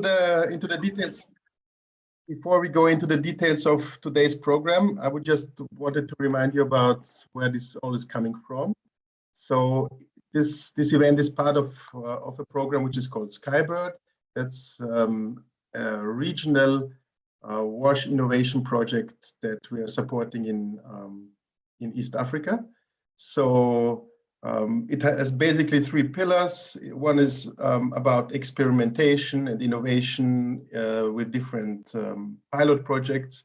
into the details. Before we go into the details of today's program, I would just wanted to remind you about where this all is coming from. So this event is part of a program which is called Skybird. That's a regional WASH innovation project that we are supporting in East Africa. So it has basically three pillars. One is about experimentation and innovation with different pilot projects.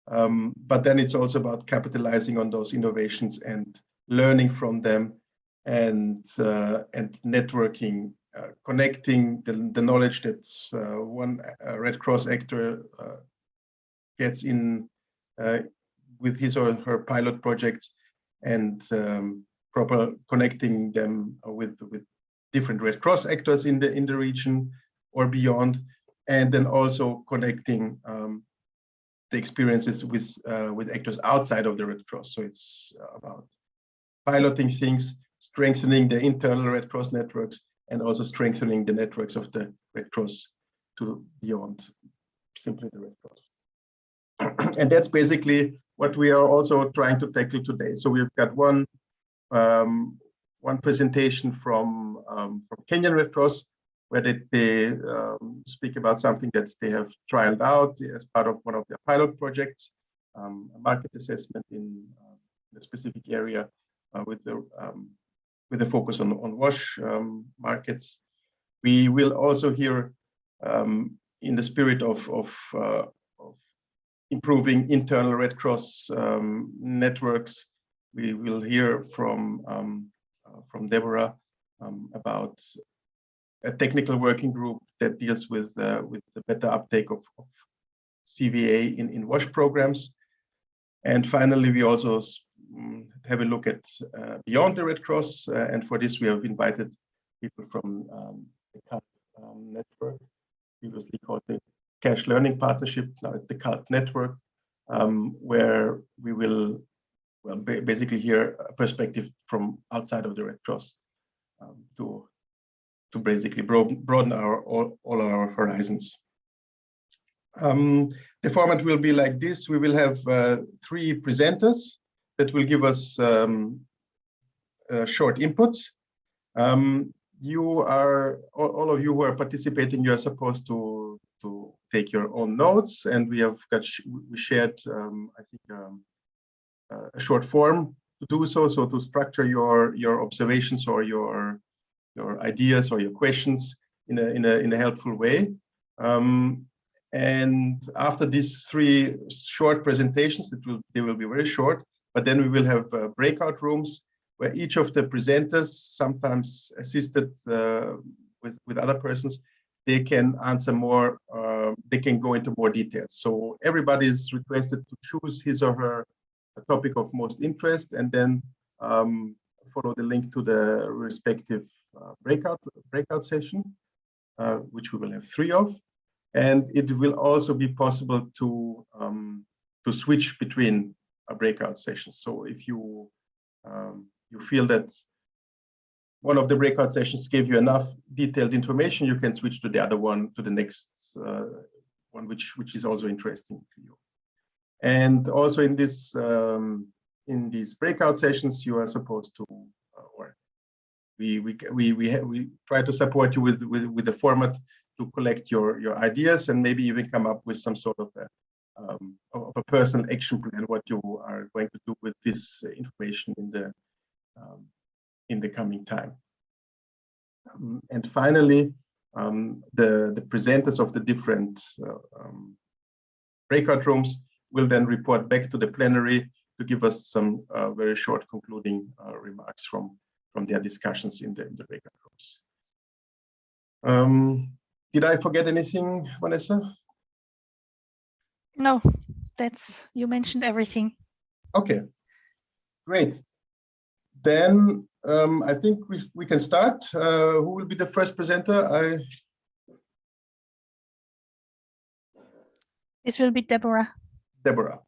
But then it's also about capitalizing on those innovations and learning from them and networking, connecting the knowledge that one Red Cross actor gets in with his or her pilot projects and proper connecting them with different Red Cross actors in the region or beyond, and then also connecting the experiences with actors outside of the Red Cross. So it's about piloting things, strengthening the internal Red Cross networks, and also strengthening the networks of the Red Cross to beyond simply the Red Cross. And that's basically what we are also trying to tackle today. So we've got one presentation from Kenyan Red Cross, where they speak about something that they have trialed out as part of one of their pilot projects, a market assessment in a specific area with a focus on WASH markets. We will also hear, in the spirit of improving internal Red Cross networks, we will hear from Debora about a technical working group that deals with the better uptake of CVA in WASH programs. And finally, we also have a look at beyond the Red Cross, and for this we have invited people from the CALP Network, previously called the Cash Learning Partnership. Now it's the CALP Network, where we will basically hear a perspective from outside of the Red Cross to basically broaden all our horizons. The format will be like this. We will have three presenters that will give us short inputs. You are, all of you who are participating, you are supposed to take your own notes, and we have we shared, I think, a short form to do so. So to structure your observations or your ideas or your questions in a helpful way. And after these three short presentations, they will be very short, but then we will have breakout rooms where each of the presenters, sometimes assisted with other persons, they can answer more, they can go into more details. So everybody is requested to choose his or her topic of most interest, and then follow the link to the respective breakout session, which we will have three of. And it will also be possible to switch between breakout sessions. So if you feel that one of the breakout sessions gave you enough detailed information, you can switch to the other one, to the next one, which is also interesting to you. And also in these breakout sessions, you are supposed to, or we try to support you with the format to collect your ideas and maybe even come up with some sort of a personal action plan, what you are going to do with this information in the coming time. And finally, the presenters of the different breakout rooms will then report back to the plenary to give us some very short concluding remarks from their discussions in the breakout rooms. Did I forget anything, Vanessa? No, you mentioned everything. Okay, great. Then I think we can start. Who will be the first presenter? This will be Debora. Debora.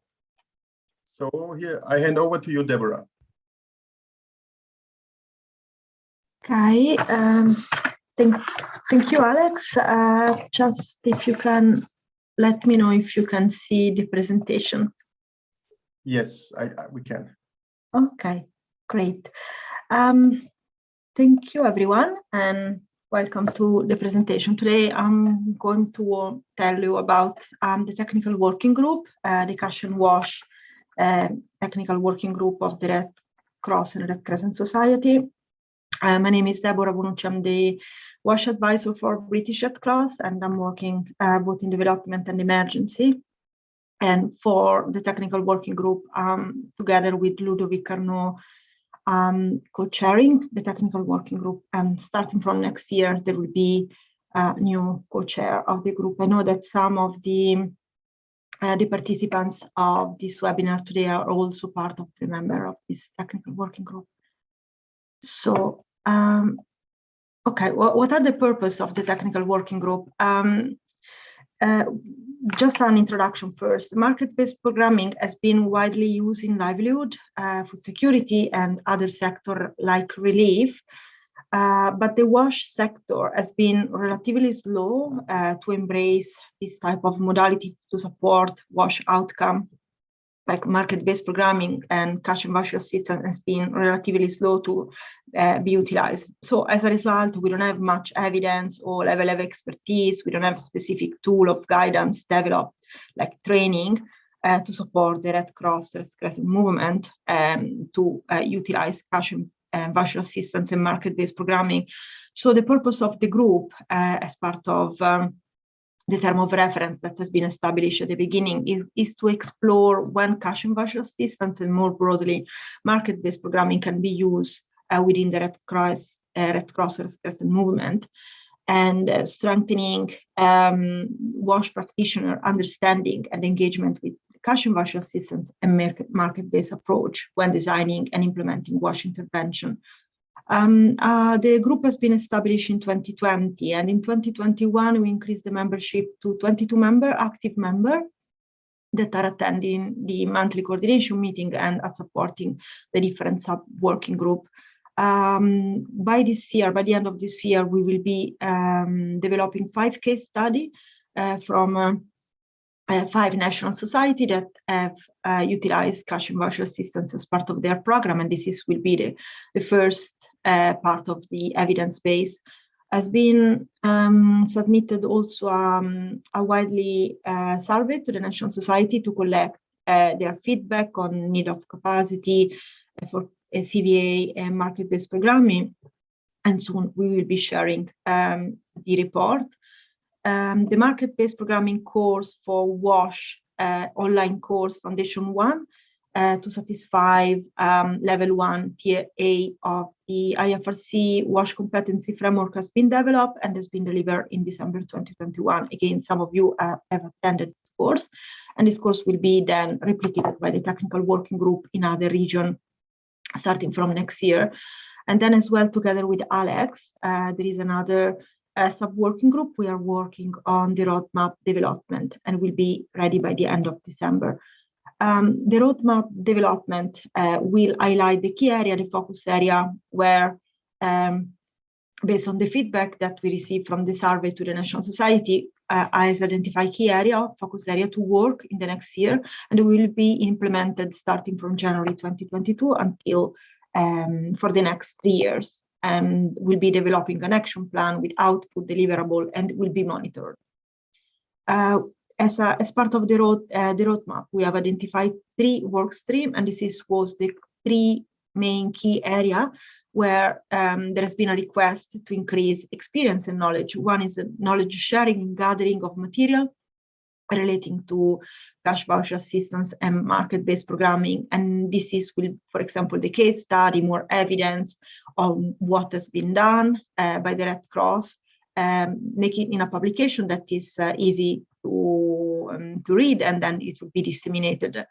So here, I hand over to you, Debora. Okay, Thank you, Alex. Just if you can let me know if you can see the presentation. Yes, we can. Okay, great. Thank you, everyone, and welcome to the presentation. Today, I'm going to tell you about the technical working group, the Cash and WASH technical working group of the Red Cross and Red Crescent Society. My name is Debora Bonucci. I'm the WASH advisor for Britsh Red Cross, and I'm working both in development and emergency. And for the technical working group, together with Ludovic Carnot, co-chairing the technical working group. And starting from next year, there will be a new co-chair of the group. I know that some of the participants of this webinar today are also part of the member of this technical working group. So, okay, what are the purpose of the technical working group? Just an introduction first. Market-based programming has been widely used in livelihood, food security, and other sectors like relief. But the WASH sector has been relatively slow to embrace this type of modality to support WASH outcome. Like market-based programming and Cash and Voucher Assistance has been relatively slow to be utilized. So as a result, we don't have much evidence or level of expertise. We don't have a specific tool of guidance developed, like training, to support the Red Cross, Red Crescent movement to utilize Cash and Voucher Assistance and market-based programming. So the purpose of the group as part of the term of reference that has been established at the beginning is to explore when Cash and Voucher Assistance and more broadly market-based programming can be used within the Red Cross Red Crescent movement, and strengthening WASH practitioner understanding and engagement with Cash and Voucher Assistance and market-based approach when designing and implementing WASH intervention. The group has been established in 2020, and in 2021 we increased the membership to 22 active members that are attending the monthly coordination meeting and are supporting the different sub-working group. By the end of this year, we will be developing 5 case studies from 5 national societies that have utilized Cash and Voucher Assistance as part of their program, and this will be the first part of the evidence base. Has been submitted also a widely survey to the national society to collect their feedback on need of capacity for CVA and market-based programming, and soon we will be sharing the report. The market-based programming course for WASH online course Foundation 1 to satisfy level 1 tier A of the IFRC WASH competency framework has been developed and has been delivered in December 2021. Again, some of you have attended this course, and this course will be then replicated by the technical working group in other regions starting from next year. And then as well, together with Alex, there is another sub-working group. We are working on the roadmap development and will be ready by the end of December. The roadmap development will highlight the key area, the focus area, where based on the feedback that we received from the survey to the National Society, has identified key area, focus area to work in the next year, and it will be implemented starting from January 2022 until for the next 3 years. And we'll be developing an action plan with output deliverable and will be monitored. As part of the roadmap, we have identified 3 work streams, and this was the 3 main key area where there has been a request to increase experience and knowledge. One is knowledge sharing and gathering of material relating to Cash Voucher Assistance and market-based programming. And this is, for example, the case study, more evidence on what has been done by the Red Cross, make it in a publication that is easy to read, and then it will be disseminated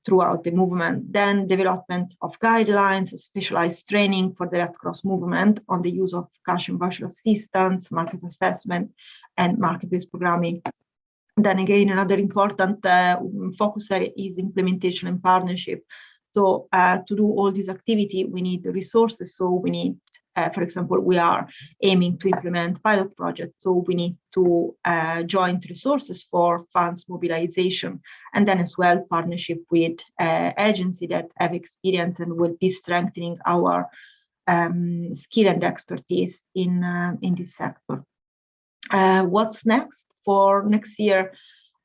throughout the movement. Then development of guidelines, specialized training for the Red Cross movement on the use of Cash and Voucher Assistance, market assessment, and market-based programming. Then again, another important focus area is implementation and partnership. So to do all this activity, we need the resources. So we need for example, we are aiming to implement pilot projects, so we need to joint resources for funds mobilization, and then as well partnership with agencies that have experience and will be strengthening our skill and expertise in this sector. What's next? For next year,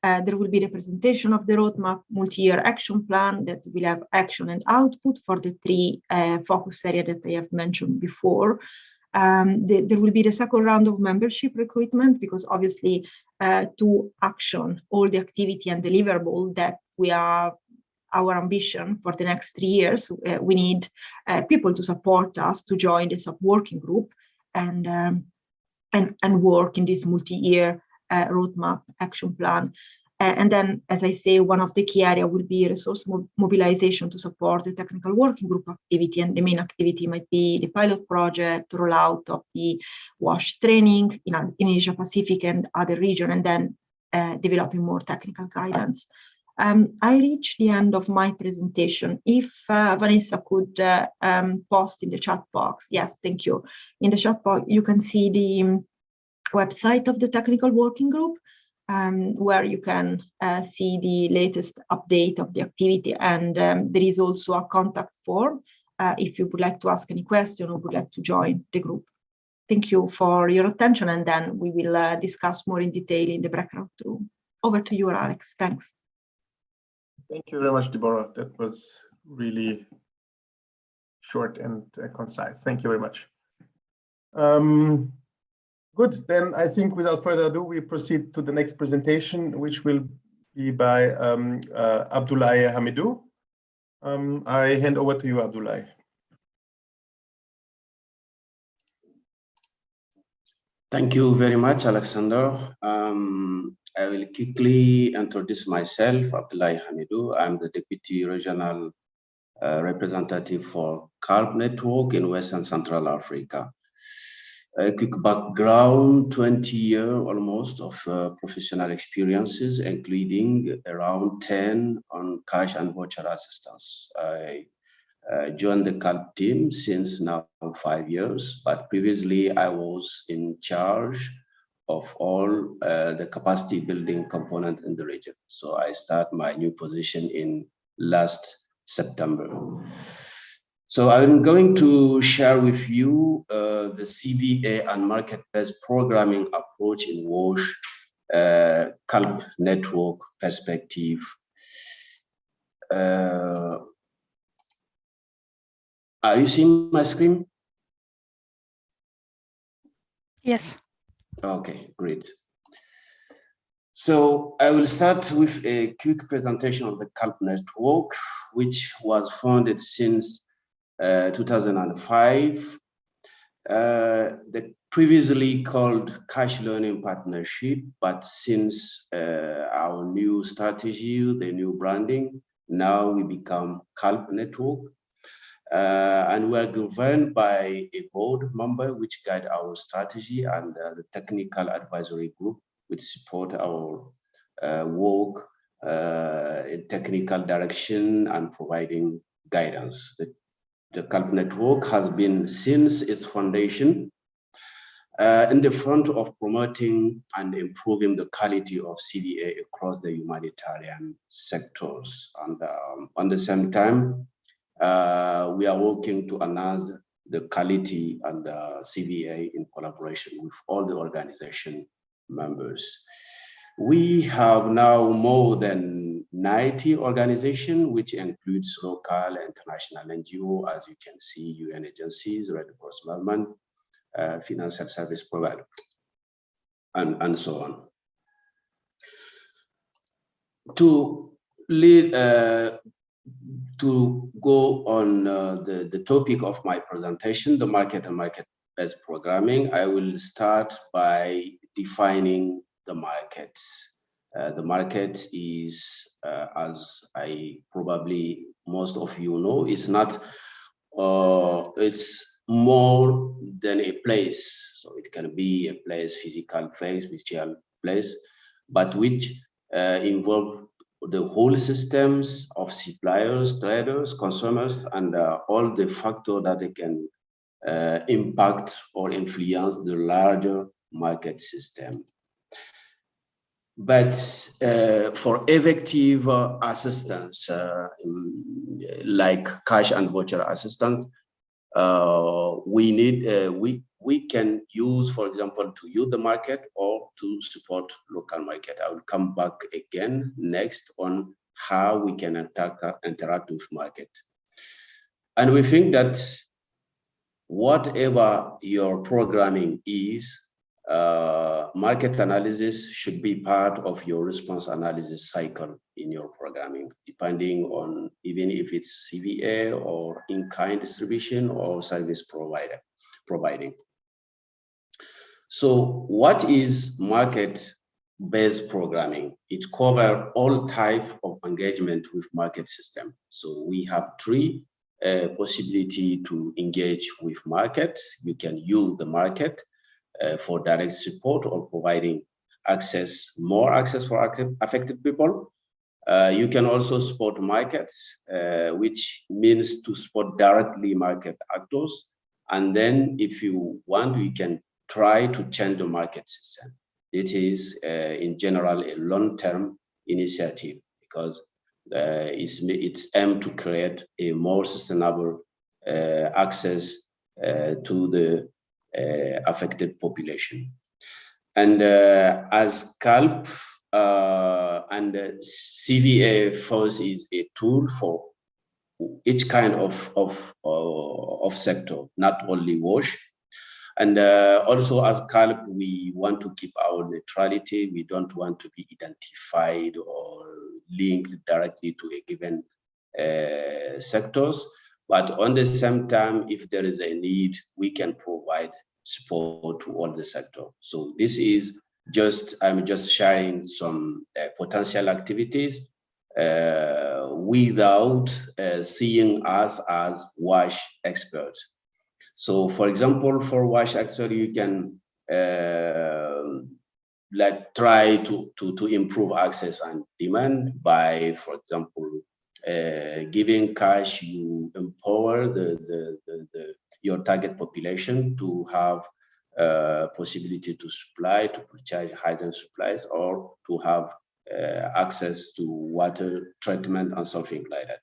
there will be the presentation of the roadmap, multi-year action plan that will have action and output for the three focus areas that I have mentioned before. There will be the second round of membership recruitment, because obviously to action all the activity and deliverable that we are our ambition for the next 3 years, we need people to support us to join the sub-working group and work in this multi-year roadmap action plan. And then, as I say, one of the key areas will be resource mobilization to support the technical working group activity, and the main activity might be the pilot project, rollout of the WASH training in Asia Pacific and other regions, and then developing more technical guidance. I reached the end of my presentation. If Vanessa could post in the chat box. Yes, thank you. In the chat box, you can see the website of the technical working group, where you can see the latest update of the activity. And there is also a contact form if you would like to ask any question or would like to join the group. Thank you for your attention, and then we will discuss more in detail in the breakout room. Over to you, Alex. Thanks. Thank you very much, Debora. That was really short and concise. Thank you very much. Good, then I think without further ado, we proceed to the next presentation, which will be by Abdoulaye Hamidou. I hand over to you, Abdoulaye. Thank you very much, Alexander. I will quickly introduce myself, Abdoulaye Hamidou. I'm the Deputy Regional Representative for CALP Network in West and Central Africa. A quick background, 20 years almost of professional experiences, including around 10 on Cash and Voucher Assistance. I joined the CALP team since now 5 years, but previously I was in charge of all the capacity building component in the region. So I start my new position in last September. So I'm going to share with you the CVA and market-based programming approach in WASH CALP network perspective. Are you seeing my screen? Yes. Okay, great. So I will start with a quick presentation of the CALP network, which was founded since 2005. The previously called Cash Learning Partnership, but since our new strategy, the new branding, now we become CALP Network. And we are governed by a board member which guide our strategy, and the technical advisory group which support our work in technical direction and providing guidance. The CALP network has been since its foundation in the front of promoting and improving the quality of CVA across the humanitarian sectors. And at the same time, we are working to enhance the quality and CVA in collaboration with all the organization members. We have now more than 90 organizations, which includes local and international NGO, as you can see, UN agencies, Red Cross movement, financial service provider, and so on. To lead, to go on the topic of my presentation, the market and market-based programming, I will start by defining the market. The market is, as probably most of you know, is not, it's more than a place. So it can be a place, physical place, virtual place, but which involve the whole systems of suppliers, traders, consumers, and all the factors that they can impact or influence the larger market system. But for effective assistance, like cash and voucher assistance, we can use, for example, to use the market or to support local market. I will come back again next on how we can interact with market. And we think that whatever your programming is, market analysis should be part of your response analysis cycle in your programming, depending on even if it's CVA or in-kind distribution or service providing. So what is market-based programming? It covers all types of engagement with market system. So we have three possibility to engage with market. You can use the market for direct support or providing more access for affected people. You can also support markets, which means to support directly market actors. And then if you want, we can try to change the market system. It is in general a long-term initiative because it's aimed to create a more sustainable access to the affected population. And as CALP and CVA Force is a tool for each kind of sector, not only WASH. And also as CALP, we want to keep our neutrality. We don't want to be identified or linked directly to a given sectors. But on the same time, if there is a need, we can provide support to all the sector. So this is I'm just sharing some potential activities without seeing us as WASH experts. So for example, for WASH, actually, you can try to improve access and demand by, for example, giving cash. You empower your target population to have possibility to supply, to purchase hygiene supplies, or to have access to water treatment and something like that.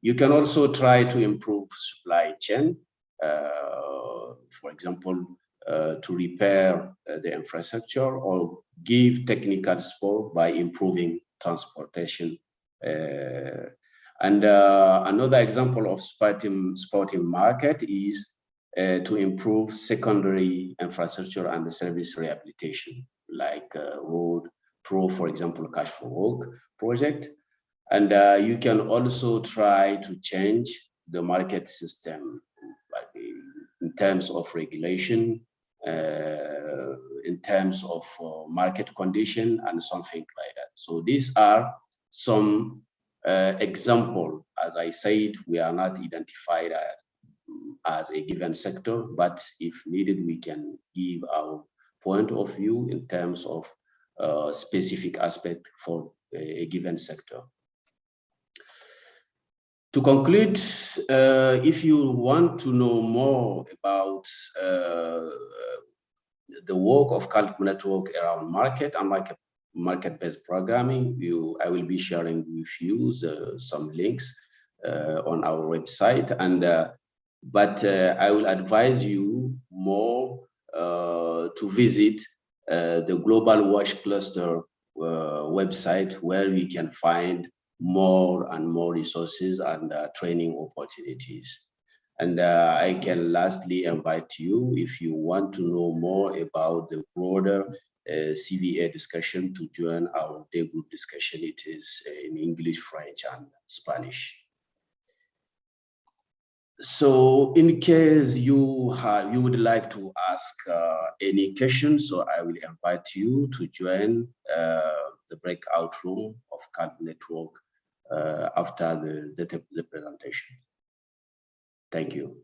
You can also try to improve supply chain, for example, to repair the infrastructure or give technical support by improving transportation. And another example of supporting market is to improve secondary infrastructure and the service rehabilitation, like road through, for example, Cash for Work project. And you can also try to change the market system in terms of regulation, in terms of market condition and something like that. So these are some example. As I said, we are not identified as a given sector, but if needed, we can give our point of view in terms of specific aspect for a given sector. To conclude, if you want to know more about the work of CALP Network around market and market-based programming, I will be sharing with you some links on our website. And but I will advise you more to visit the Global WASH Cluster website, where we can find more and more resources and training opportunities. And I can lastly invite you, if you want to know more about the broader CVA discussion, to join our day group discussion. It is in English, French, and Spanish. So in case you would like to ask any questions, so I will invite you to join the breakout room of CALP Network after the presentation. Thank you.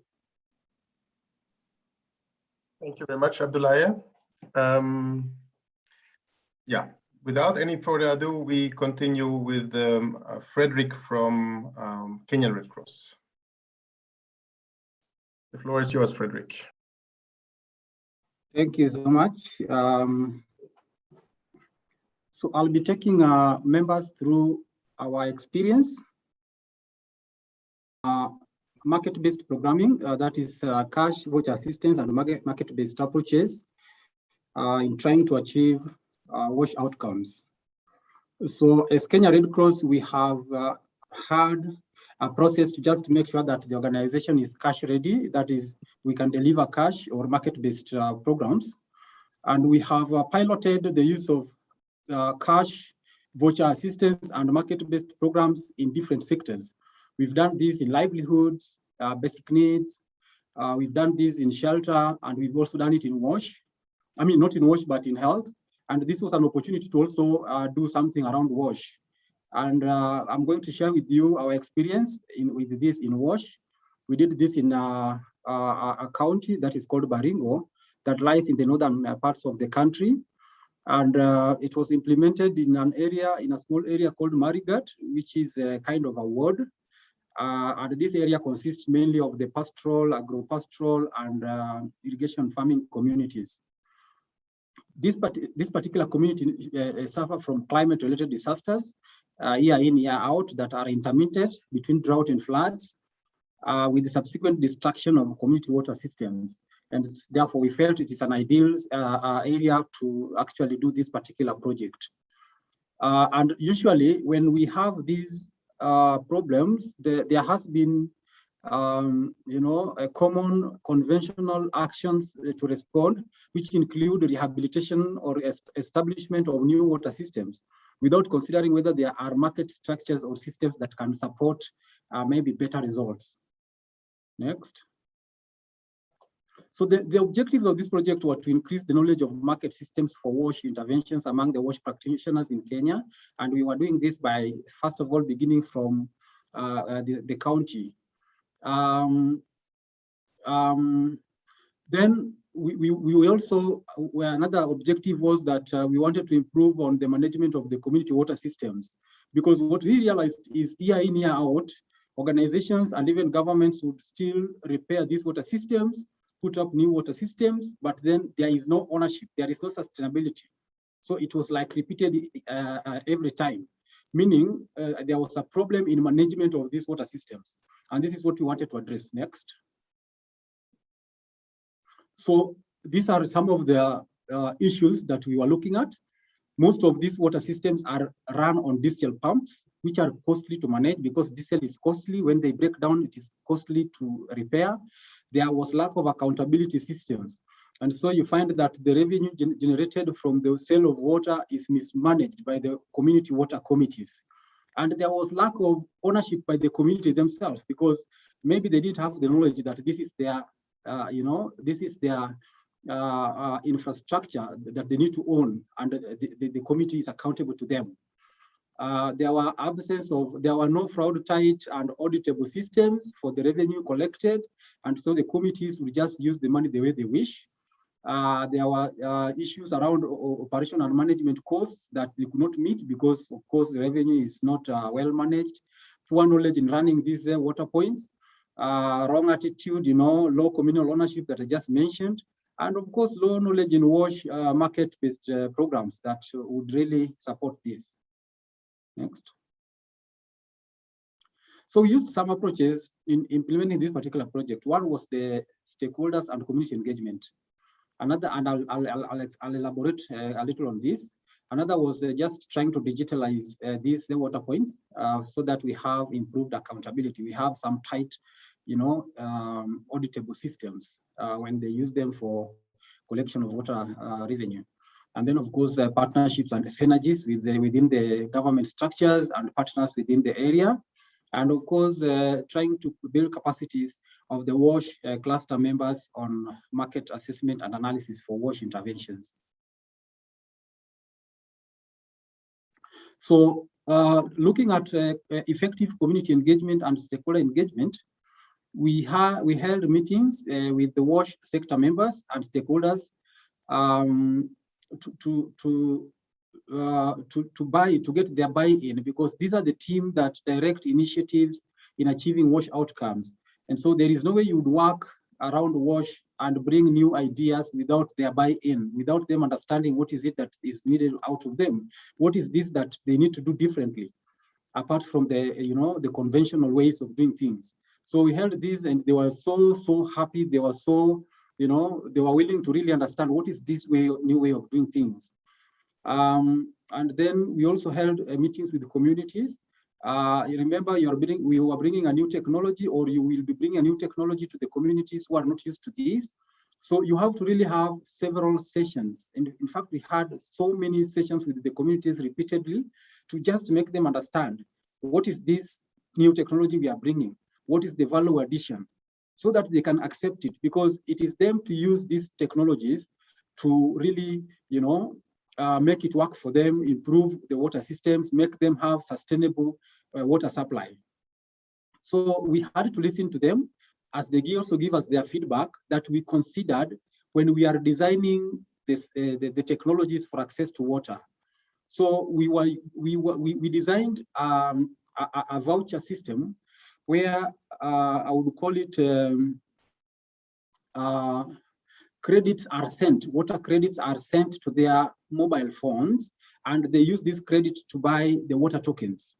Thank you very much, Abdoulaye. Yeah, without any further ado, we continue with Fredrick from Kenyan Red Cross. The floor is yours, Fredrick. Thank you so much. So I'll be taking members through our experience. Market-based programming, that is cash, voucher assistance, and market-based approaches in trying to achieve WASH outcomes. So as Kenya Red Cross, we have had a process to just make sure that the organization is cash ready, that is, we can deliver cash or market-based programs. And we have piloted the use of cash, voucher assistance, and market-based programs in different sectors. We've done this in livelihoods, basic needs. We've done this in shelter, and we've also done it in WASH. I mean, not in WASH, but in health. And this was an opportunity to also do something around WASH. And I'm going to share with you our experience with this in WASH. We did this in a county that is called Baringo, that lies in the northern parts of the country. And it was implemented in an area, in a small area called Marigat, which is a kind of a ward. And this area consists mainly of the pastoral, agro-pastoral, and irrigation farming communities. This particular community suffer from climate-related disasters, year in, year out, that are intermittent between drought and floods, with the subsequent destruction of community water systems. And therefore, we felt it is an ideal area to actually do this particular project. And usually, when we have these problems, there has been, a common conventional actions to respond, which include rehabilitation or establishment of new water systems, without considering whether there are market structures or systems that can support maybe better results. Next. So the objectives of this project were to increase the knowledge of market systems for WASH interventions among the WASH practitioners in Kenya. And we were doing this by, first of all, beginning from the county. Then we also, another objective was that we wanted to improve on the management of the community water systems, because what we realized is year in, year out, organizations and even governments would still repair these water systems, put up new water systems, but then there is no ownership, there is no sustainability. So it was like repeated every time, meaning there was a problem in management of these water systems. And this is what we wanted to address next. So these are some of the issues that we were looking at. Most of these water systems are run on diesel pumps, which are costly to manage because diesel is costly. When they break down, it is costly to repair. There was lack of accountability systems. And so you find that the revenue generated from the sale of water is mismanaged by the community water committees. And there was lack of ownership by the community themselves, because maybe they didn't have the knowledge that this is their, this is their infrastructure that they need to own, and the committee is accountable to them. There were no fraud-tight and auditable systems for the revenue collected, and so the committees will just use the money the way they wish. There were issues around operational and management costs that they could not meet because, of course, the revenue is not well managed. Poor knowledge in running these water points, wrong attitude, low communal ownership that I just mentioned, and of course, low knowledge in WASH market-based programs that would really support this. Next. So we used some approaches in implementing this particular project. One was the stakeholders and community engagement. Another, and I'll elaborate a little on this. Another was just trying to digitalize these water points so that we have improved accountability. We have some tight, auditable systems when they use them for collection of water revenue. And then, of course, partnerships and synergies within the government structures and partners within the area. And of course, trying to build capacities of the WASH cluster members on market assessment and analysis for WASH interventions. So looking at effective community engagement and stakeholder engagement, we held meetings with the WASH sector members and stakeholders to get their buy-in, because these are the team that direct initiatives in achieving WASH outcomes. And so there is no way you would work around WASH and bring new ideas without their buy-in, without them understanding what is it that is needed out of them. What is this that they need to do differently, apart from the, the conventional ways of doing things. So we held this and they were so happy. They were so, they were willing to really understand what is this new way of doing things. And then we also held meetings with the communities. You remember we were bringing a new technology, or you will be bringing a new technology to the communities who are not used to this. So you have to really have several sessions. And in fact, we had so many sessions with the communities repeatedly to just make them understand what is this new technology we are bringing, what is the value addition, so that they can accept it, because it is them to use these technologies to really, make it work for them, improve the water systems, make them have sustainable water supply. So we had to listen to them as they also give us their feedback that we considered when we are designing this, the technologies for access to water. So we designed a voucher system where I would call it credits are sent, water credits are sent to their mobile phones, and they use this credit to buy the water tokens,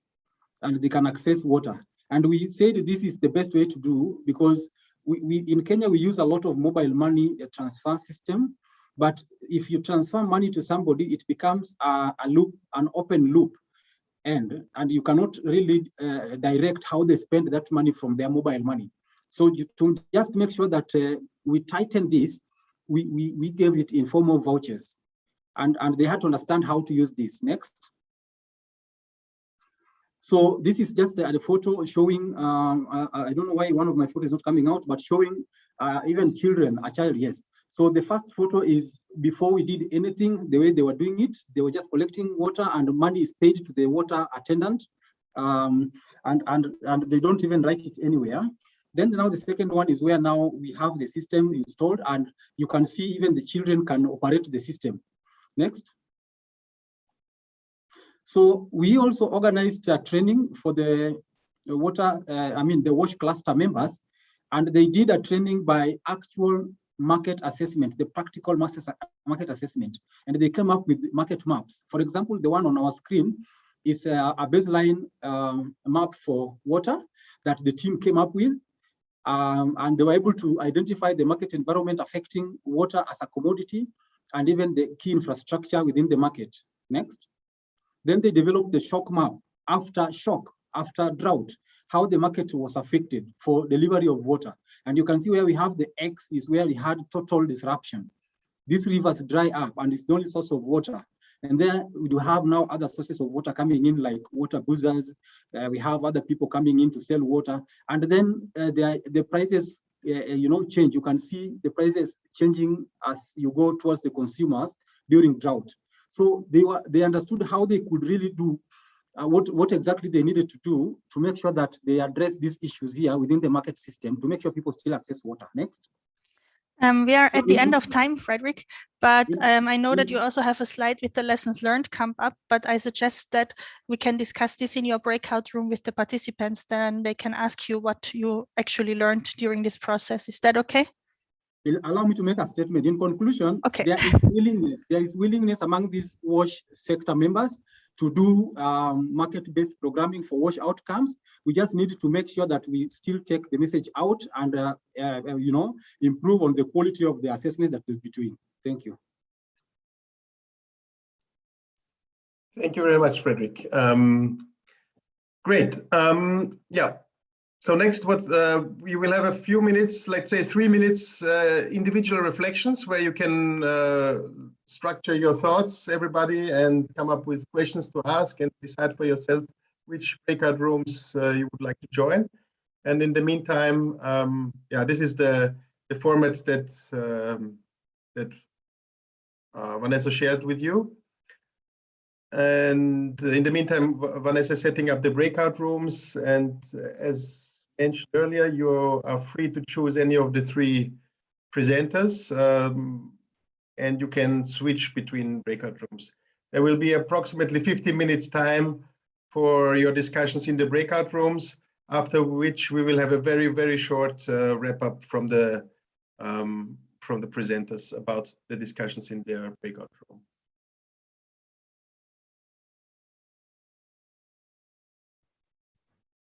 and they can access water. And we said this is the best way to do, because we in Kenya, we use a lot of mobile money transfer system, but if you transfer money to somebody, it becomes a loop, an open loop, and you cannot really direct how they spend that money from their mobile money. So to just make sure that we tighten this, we gave it in form of vouchers, and they had to understand how to use this. Next. So this is just a photo showing, I don't know why one of my photos is not coming out, but showing even children, a child, yes. So the first photo is before we did anything, the way they were doing it. They were just collecting water, and money is paid to the water attendant, and they don't even write it anywhere. Then now the second one is where now we have the system installed, and you can see even the children can operate the system. Next. So we also organized a training for the water, the WASH cluster members, and they did a training by actual market assessment, the practical market assessment, and they came up with market maps. For example, the one on our screen is a baseline map for water that the team came up with. And they were able to identify the market environment affecting water as a commodity, and even the key infrastructure within the market. Next. Then they developed the shock map after shock, after drought, how the market was affected for delivery of water. And you can see where we have the X is where we had total disruption. These rivers dry up, and it's the only source of water. And then we do have now other sources of water coming in, like water boozers. We have other people coming in to sell water. And then the prices, change. You can see the prices changing as you go towards the consumers during drought. So they understood how they could really do what exactly they needed to do to make sure that they address these issues here within the market system to make sure people still access water. Next. We are at the end of time, Fredrick, but I know that you also have a slide with the lessons learned come up, but I suggest that we can discuss this in your breakout room with the participants, then they can ask you what you actually learned during this process. Is that okay? Allow me to make a statement. In conclusion, okay. There is willingness among these WASH sector members to do market-based programming for WASH outcomes. We just need to make sure that we still take the message out and improve on the quality of the assessment that we'll be doing. Thank you. Thank you very much, Fredrick. Great. Yeah. So next, we will have a few minutes, let's say 3 minutes, individual reflections where you can structure your thoughts, everybody, and come up with questions to ask and decide for yourself which breakout rooms you would like to join. And in the meantime, this is the format that Vanessa shared with you. And in the meantime, Vanessa is setting up the breakout rooms, and as mentioned earlier, you are free to choose any of the 3 presenters, and you can switch between breakout rooms. There will be approximately 15 minutes time for your discussions in the breakout rooms, after which we will have a very, very short wrap up from the from the presenters about the discussions in their breakout room.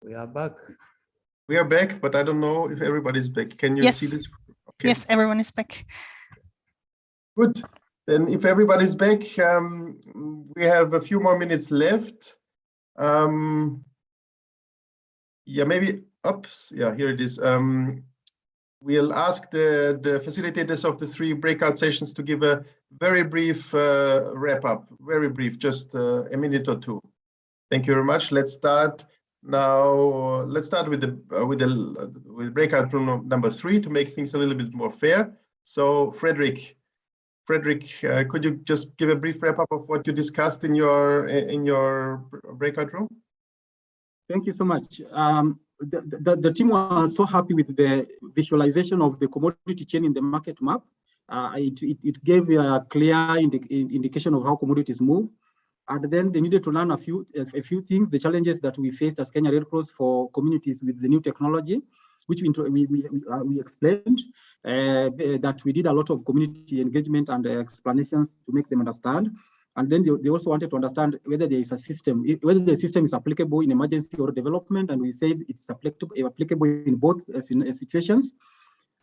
We are back. We are back, but I don't know if everybody's back. Can you see this? Okay. Yes, everyone is back. Good. Then if everybody's back, we have a few more minutes left. Yeah, maybe, oops, yeah, here it is. We'll ask the facilitators of the 3 breakout sessions to give a very brief wrap up, very brief, just a minute or 2. Thank you very much. Let's start now. Let's start with breakout room number 3 to make things a little bit more fair. So Fredrick, could you just give a brief wrap up of what you discussed in your breakout room? Thank you so much. The team was so happy with the visualization of the commodity chain in the market map. It gave a clear indication of how commodities move. And then they needed to learn a few things, the challenges that we faced as Kenya Red Cross for communities with the new technology, which we explained, that we did a lot of community engagement and explanations to make them understand. And then they also wanted to understand whether there is a system, whether the system is applicable in emergency or development. And we said it's applicable in both situations.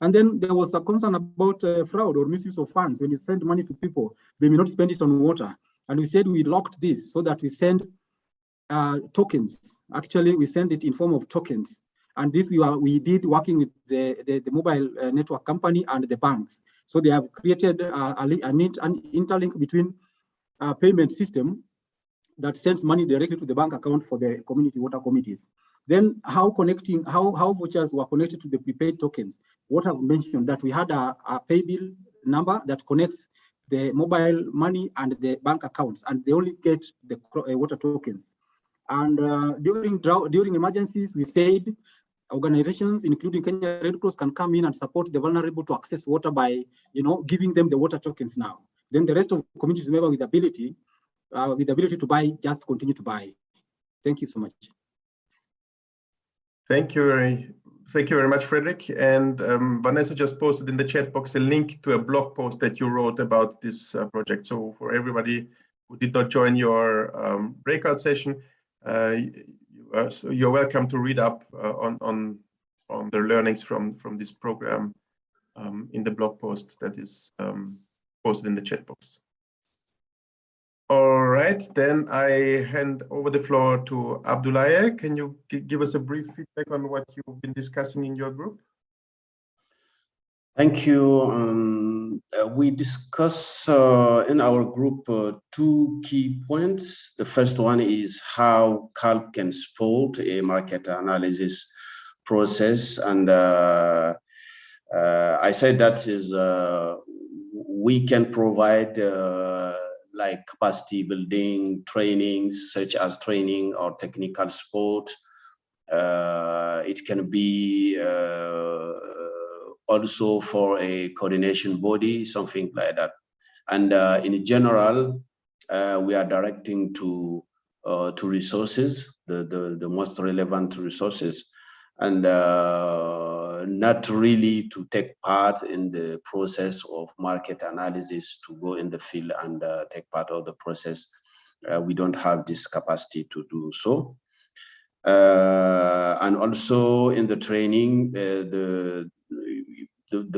And then there was a concern about fraud or misuse of funds. When you send money to people, they may not spend it on water. And we said we locked this so that we send tokens. Actually, we send it in form of tokens. And this we did working with the mobile network company and the banks. So they have created an interlink between a payment system that sends money directly to the bank account for the community water committees. Then how vouchers were connected to the prepaid tokens. What I've mentioned, that we had a pay bill number that connects the mobile money and the bank accounts, and they only get the water tokens. And during emergencies, we said organizations, including Kenya Red Cross, can come in and support the vulnerable to access water by, giving them the water tokens now. Then the rest of the communities member with the ability to buy, just continue to buy. Thank you so much. Thank you very much, Fredrick. And Vanessa just posted in the chat box a link to a blog post that you wrote about this project. So for everybody who did not join your breakout session, you're welcome to read up on the learnings from this program in the blog post that is posted in the chat box. All right, then I hand over the floor to Abdoulaye. Can you give us a brief feedback on what you've been discussing in your group? Thank you. We discuss in our group 2 key points. The first one is how CALP can support a market analysis process. And I said that is we can provide like capacity building trainings, such as training or technical support. It can be also for a coordination body, something like that. And in general, we are directing to resources, the most relevant resources, and not really to take part in the process of market analysis, to go in the field and take part of the process. We don't have this capacity to do so. And also in the training, the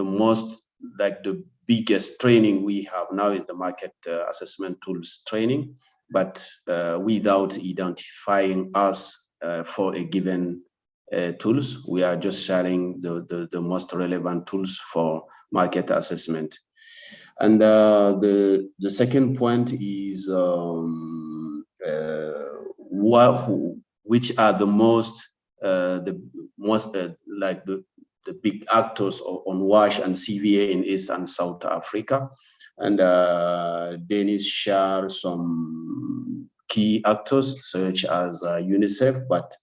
most, like the biggest training we have now is the market assessment tools training, but without identifying us for a given tools. We are just sharing the most relevant tools for market assessment. And the second point is which are the big actors on WASH and CVA in East and South Africa. And Dennis shared some key actors such as UNICEF, but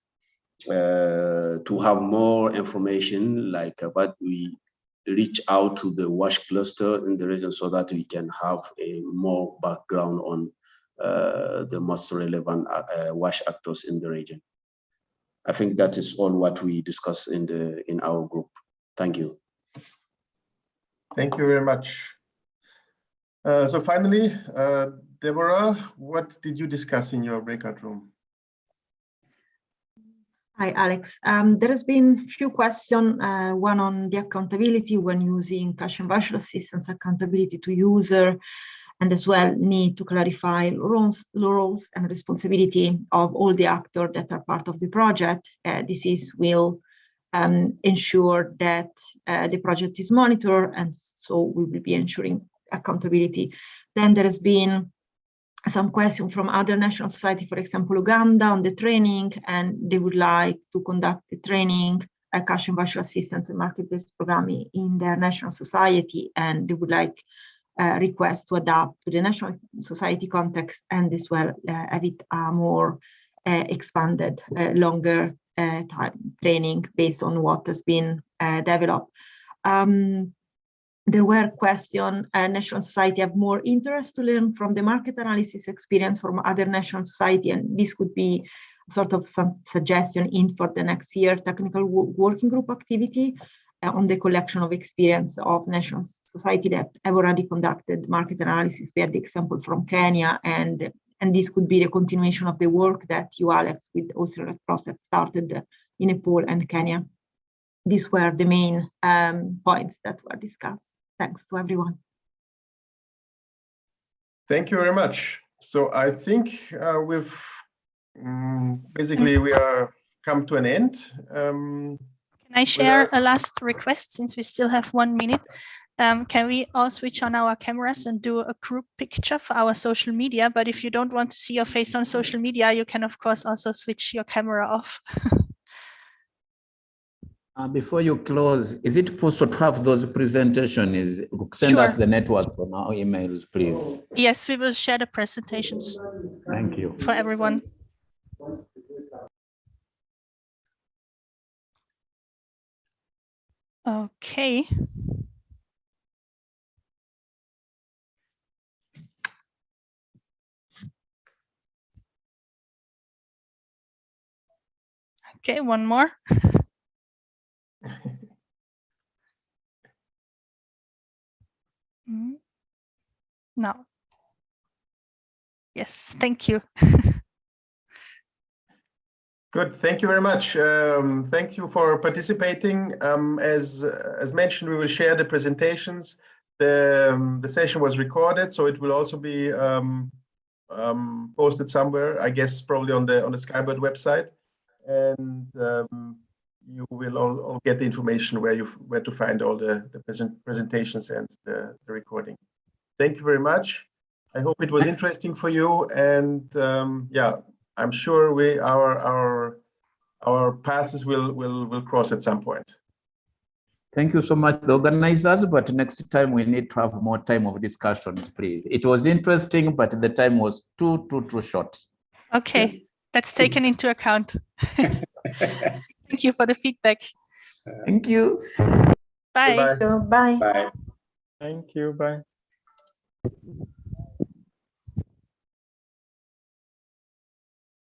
to have more information, like what we reach out to the WASH cluster in the region so that we can have a more background on the most relevant WASH actors in the region. I think that is all what we discussed in our group. Thank you. Thank you very much. So finally, Debora, what did you discuss in your breakout room? Hi, Alex. There has been a few questions, one on the accountability when using Cash and Voucher Assistance, accountability to user, and as well need to clarify roles and responsibility of all the actors that are part of the project. This will ensure that the project is monitored, and so we will be ensuring accountability. Then there has been some questions from other national society, for example, Uganda, on the training, and they would like to conduct the training, Cash and Voucher Assistance and market-based programming in their national society, and they would like request to adapt to the national society context, and as well have it more expanded, longer time training based on what has been developed. There were questions, national society have more interest to learn from the market analysis experience from other national society, and this could be sort of some suggestion in for the next year technical working group activity on the collection of experience of national society that have already conducted market analysis. We had the example from Kenya, and this could be the continuation of the work that you, Alex, with also Red Cross have started in Nepal and Kenya. These were the main points that were discussed. Thanks to everyone. Thank you very much. So I think we've basically we are come to an end. Can I share a last request since we still have 1 minute? Can we all switch on our cameras and do a group picture for our social media? But if you don't want to see your face on social media, you can of course also switch your camera off. Before you close, is it possible to have those presentations? Send us the network from our emails, please. Yes, we will share the presentations. Thank you. For everyone. Okay. Okay, one more. No. Yes, thank you. Good, thank you very much. Thank you for participating. As mentioned, we will share the presentations. The session was recorded, so it will also be posted somewhere, I guess probably on the Skybird website. And you will all get the information where to find all the presentations and the recording. Thank you very much. I hope it was interesting for you, and yeah, I'm sure our paths will cross at some point. Thank you so much, the organizers, but next time we need to have more time of discussions, please. It was interesting, but the time was too short. Okay, that's taken into account. Thank you for the feedback. Thank you. Bye. Bye. Bye. Bye. Thank you. Bye.